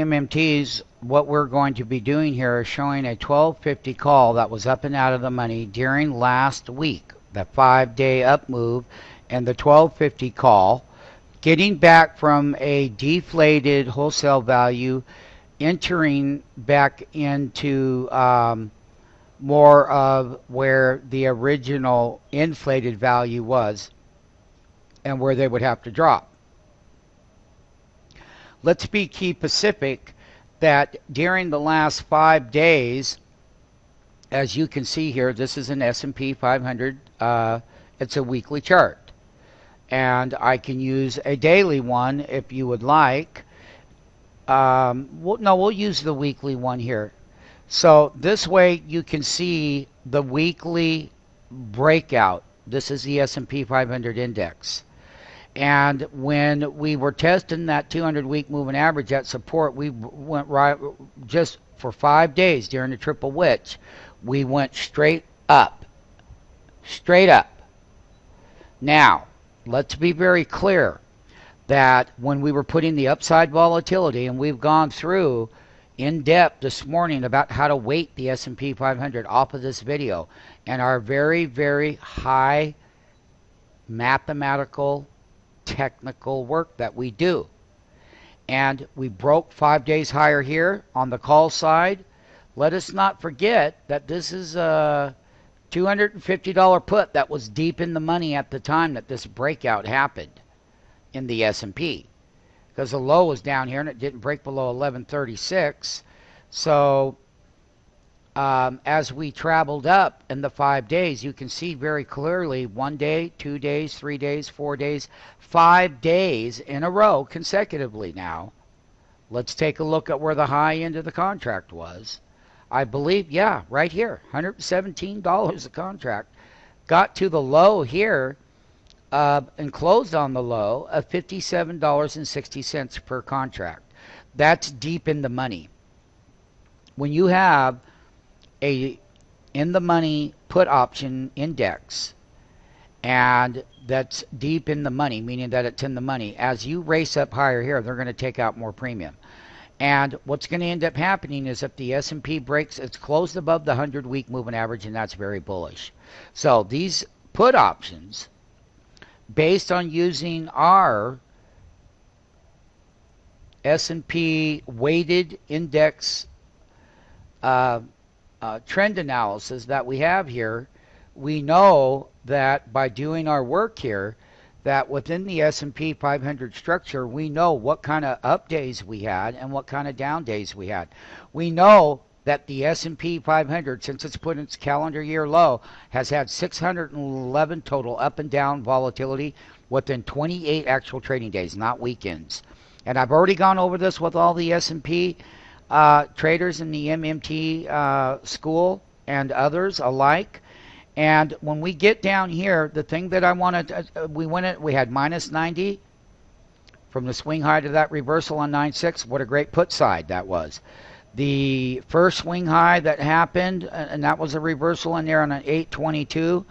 MMTs, what we're going to be doing here is showing a 1250 call that was up and out of the money during last week, the 5-day up move, and the 1250 call, getting back from a deflated wholesale value, entering back into more of where the original inflated value was and where they would have to drop. Let's be key Pacific that during the last 5 days, as you can see here, this is an S&P 500. It's a weekly chart. And I can use a daily one if you would like. We'll use the weekly one here. So this way you can see the weekly breakout. This is the S&P 500 index. And when we were testing that 200-week moving average at support, we went right just for 5 days during the triple witch. We went straight up. Straight up. Now, let's be very clear that when we were putting the upside volatility, and we've gone through in depth this morning about how to weight the S&P 500 off of this video, and our very, very high mathematical technical work that we do. And we broke 5 days higher here on the call side. Let us not forget that this is a $250 put that was deep in the money at the time that this breakout happened in the S&P, because the low was down here and it didn't break below 1136. So as we traveled up in the 5 days, you can see very clearly 1 day, 2 days, 3 days, 4 days, 5 days in a row consecutively. Now let's take a look at where the high end of the contract was. I believe, yeah, right here, $117 a contract. Got to the low here and closed on the low of $57.60 per contract. That's deep in the money. When you have a in the money put option index, and that's deep in the money, meaning that it's in the money, as you race up higher here, they're going to take out more premium. And what's going to end up happening is if the S&P breaks, it's closed above the 100-week moving average, and that's very bullish. So these put options, based on using our S&P weighted index trend analysis that we have here, we know that by doing our work here, that within the S&P 500 structure, we know what kind of up days we had and what kind of down days we had. We know that the S&P 500, since it's put its calendar year low, has had 611 total up and down volatility within 28 actual trading days, not weekends. And I've already gone over this with all the S&P traders in the MMT school and others alike. And when we get down here, the thing that I wanted, we had minus 90 from the swing high to that reversal on 9.6. What a great put side that was. The first swing high that happened, and that was a reversal in there on an 8.22.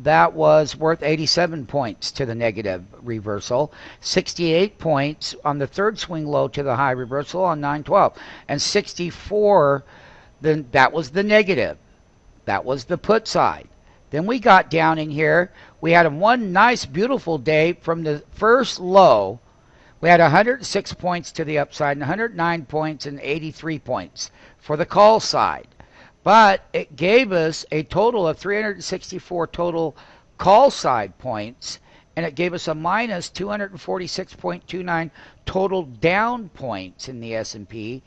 That was worth 87 points to the negative reversal, 68 points on the third swing low to the high reversal on 9.12, and 64, then that was the negative. That was the put side. Then we got down in here. We had one nice, beautiful day from the first low. We had 106 points to the upside and 109 points and 83 points for the call side. But it gave us a total of 364 total call side points, and it gave us a minus 246.29 total down points in the S&P.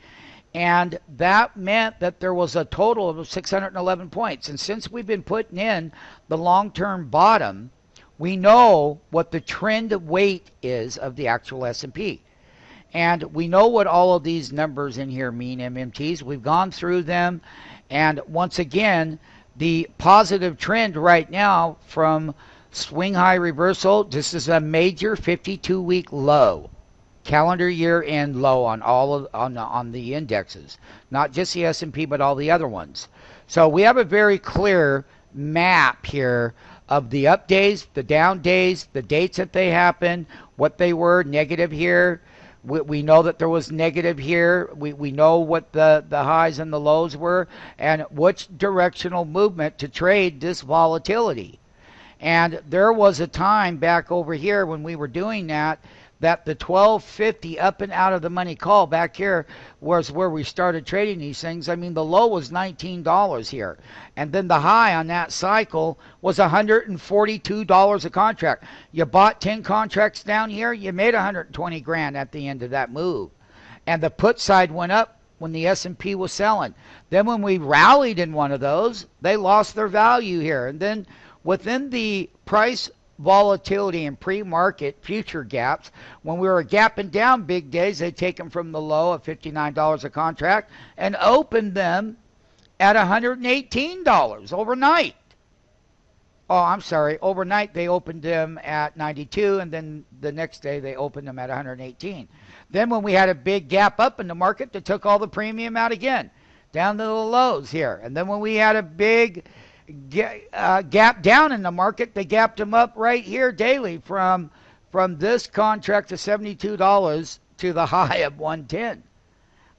And that meant that there was a total of 611 points. And since we've been putting in the long-term bottom, we know what the trend weight is of the actual S&P. And we know what all of these numbers in here mean, MMTs. We've gone through them. And once again, the positive trend right now from swing high reversal, this is a major 52-week low. Calendar year end low on all of on the indexes, not just the S&P but all the other ones. So we have a very clear map here of the up days, the down days, the dates that they happen, what they were negative here, We know that there was negative here. We know what the highs and the lows were and which directional movement to trade this volatility. And there was a time back over here when we were doing that the 1250 up and out of the money call back here was where we started trading these things. I mean, the low was $19 here. And then the high on that cycle was $142 a contract. You bought 10 contracts down here, you made 120 grand at the end of that move. And the put side went up when the S&P was selling. Then when we rallied in one of those, they lost their value here. And then within the price volatility and pre-market future gaps, when we were gapping down big days, they take them from the low of $59 a contract and opened them at $118 overnight. Oh, I'm sorry. Overnight they opened them at 92, and then the next day they opened them at 118. Then when we had a big gap up in the market, they took all the premium out again, down to the lows here. And then when we had a big gap down in the market, they gapped them up right here daily from this contract to $72 to the high of 110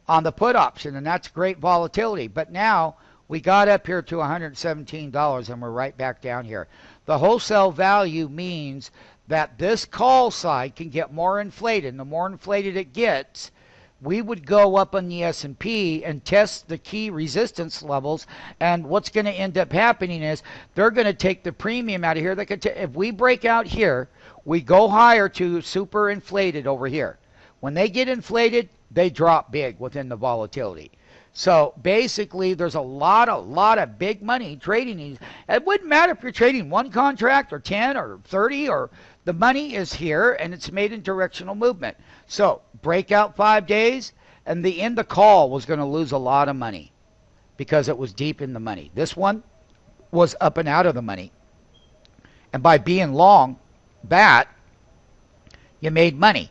on the put option, and that's great volatility. But now we got up here to $117 and we're right back down here. The wholesale value means that this call side can get more inflated, and the more inflated it gets, we would go up on the S&P and test the key resistance levels, and what's going to end up happening is they're going to take the premium out of here. They could if we break out here, we go higher to super inflated over here. When they get inflated, they drop big within the volatility. So basically, there's a lot of big money trading these. It wouldn't matter if you're trading one contract or 10 or 30, or the money is here and it's made in directional movement. So breakout 5 days, and the call was going to lose a lot of money because it was deep in the money. This one was up and out of the money, and by being long that, you made money.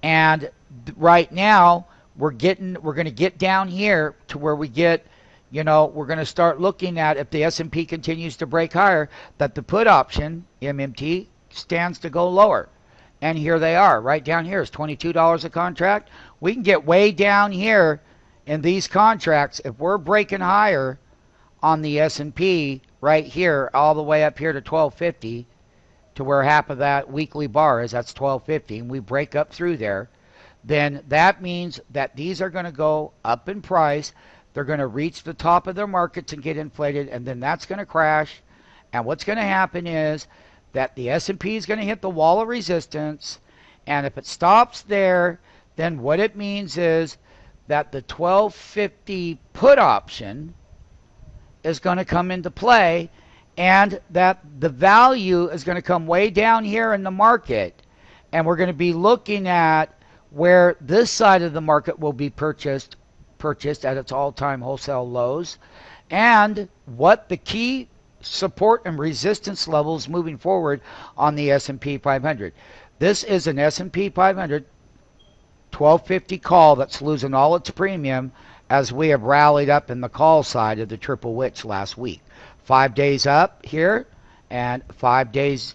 And right now we're going to get down here to where we get, we're going to start looking at, if the S&P continues to break higher, that the put option MMT stands to go lower. And here they are, right down here is $22 a contract. We can get way down here in these contracts if we're breaking higher on the S&P right here, all the way up here to 1250, to where half of that weekly bar is. That's 1250, and we break up through there. Then that means that these are going to go up in price. They're going to reach the top of their markets and get inflated, and then that's going to crash. And what's going to happen is that the S&P is going to hit the wall of resistance, and if it stops there, then what it means is that the 1250 put option is going to come into play, and that the value is going to come way down here in the market, and we're going to be looking at where this side of the market will be purchased at its all-time wholesale lows, and what the key support and resistance levels moving forward on the S&P 500. This is an S&P 500 1250 call that's losing all its premium as we have rallied up in the call side of the triple witch last week. 5 days up here and 5 days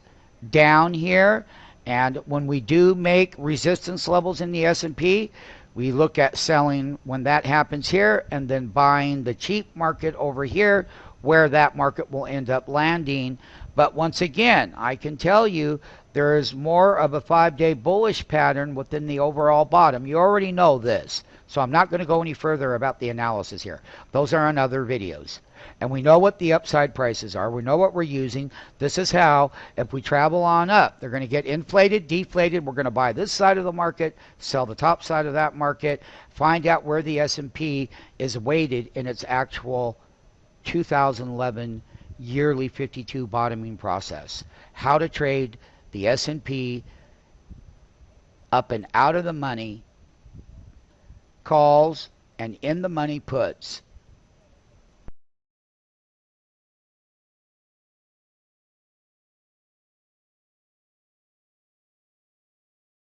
down here. And when we do make resistance levels in the S&P, we look at selling when that happens here, and then buying the cheap market over here, where that market will end up landing. But once again, I can tell you there is more of a 5-day bullish pattern within the overall bottom. You already know this, so I'm not going to go any further about the analysis here. Those are on other videos. And we know what the upside prices are. We know what we're using. This is how, if we travel on up, they're going to get inflated, deflated. We're going to buy this side of the market, sell the top side of that market, find out where the S&P is weighted in its actual 2011 yearly 52 bottoming process. How to trade the S&P up and out of the money calls and in the money puts